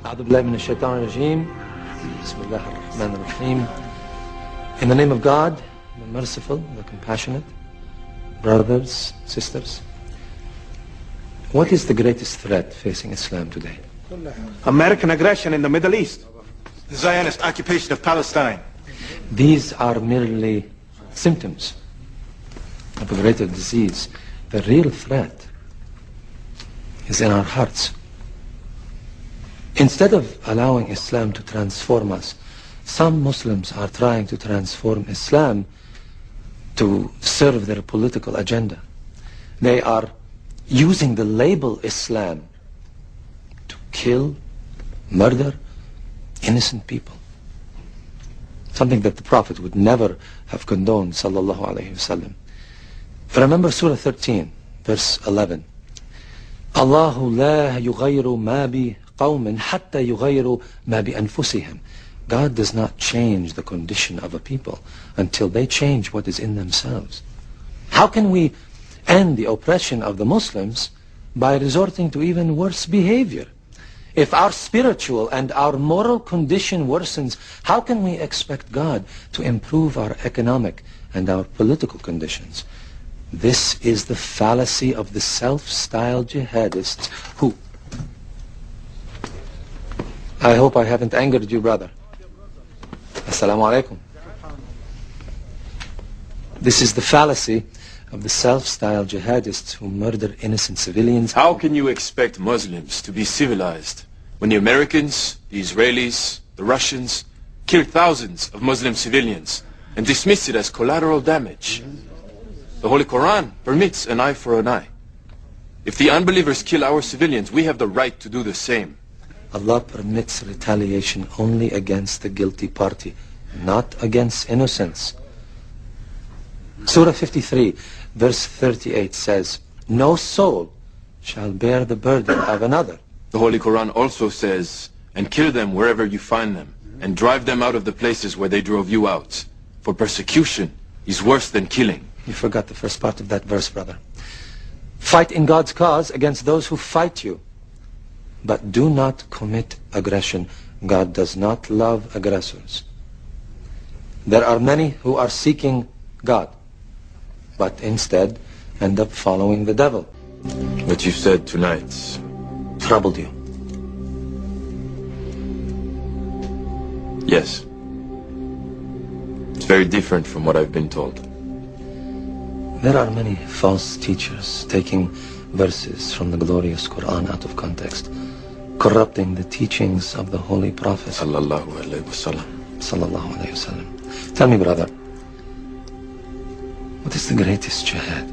أعوذ بالله من الشيطان الرجيم. بسم الله الرحمن الرحيم. In the name of God, the merciful, the compassionate, brothers, sisters, what is the greatest threat facing Islam today? American aggression in the Middle East. The Zionist occupation of Palestine. These are merely symptoms of a greater disease. The real threat is in our hearts. Instead of allowing Islam to transform us, some Muslims are trying to transform Islam to serve their political agenda. They are using the label Islam to kill, murder innocent people. Something that the Prophet would never have condoned, sallallahu alayhi wasallam. Remember Surah 13, verse 11. Allahu la yughayru ma bi qawmin hatta yughayru ma bi anfusihim. God does not change the condition of a people until they change what is in themselves. How can we end the oppression of the Muslims by resorting to even worse behavior? If our spiritual and our moral condition worsens, how can we expect God to improve our economic and our political conditions? This is the fallacy of the self-styled jihadists who... I hope I haven't angered you, brother. Assalamu alaikum. This is the fallacy of the self-styled jihadists who murder innocent civilians. How can you expect Muslims to be civilized when the Americans, the Israelis, the Russians kill thousands of Muslim civilians and dismiss it as collateral damage? The Holy Quran permits an eye for an eye. If the unbelievers kill our civilians, we have the right to do the same. Allah permits retaliation only against the guilty party, not against innocents. Surah 53, verse 38 says, no soul shall bear the burden of another. The Holy Quran also says, and kill them wherever you find them, and drive them out of the places where they drove you out. For persecution is worse than killing. You forgot the first part of that verse, brother. Fight in God's cause against those who fight you. But do not commit aggression. God does not love aggressors. There are many who are seeking God, but instead end up following the devil. What you said tonight Troubled you? Yes. It's very different from what I've been told. There are many false teachers taking verses from the glorious Quran out of context, corrupting the teachings of the Holy Prophet Sallallahu alayhi wasallam. Sallallahu alayhi wasallam. Tell me, brother, what is the greatest jihad?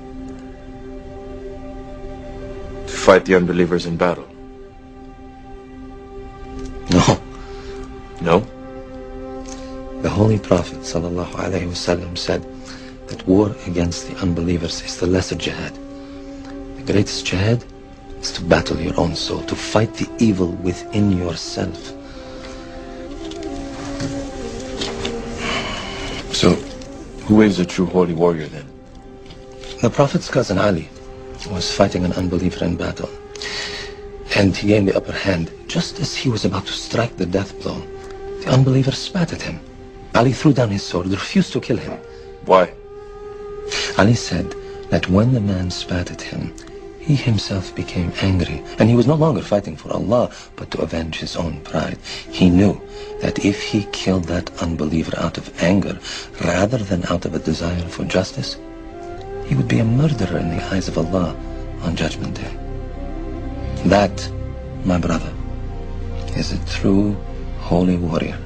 To fight the unbelievers in battle. No. No? The Holy Prophet Sallallahu alayhi wasallam said that war against the unbelievers is the lesser jihad. The greatest jihad is to battle your own soul, to fight the evil within yourself. So, who is a true holy warrior then? The Prophet's cousin Ali was fighting an unbeliever in battle, and he gained the upper hand. Just as he was about to strike the death blow, the unbeliever spat at him. Ali threw down his sword, refused to kill him. Why? Ali said that when the man spat at him, he himself became angry, and he was no longer fighting for Allah, but to avenge his own pride. He knew that if he killed that unbeliever out of anger, rather than out of a desire for justice, he would be a murderer in the eyes of Allah on Judgment Day. That, my brother, is a true holy warrior.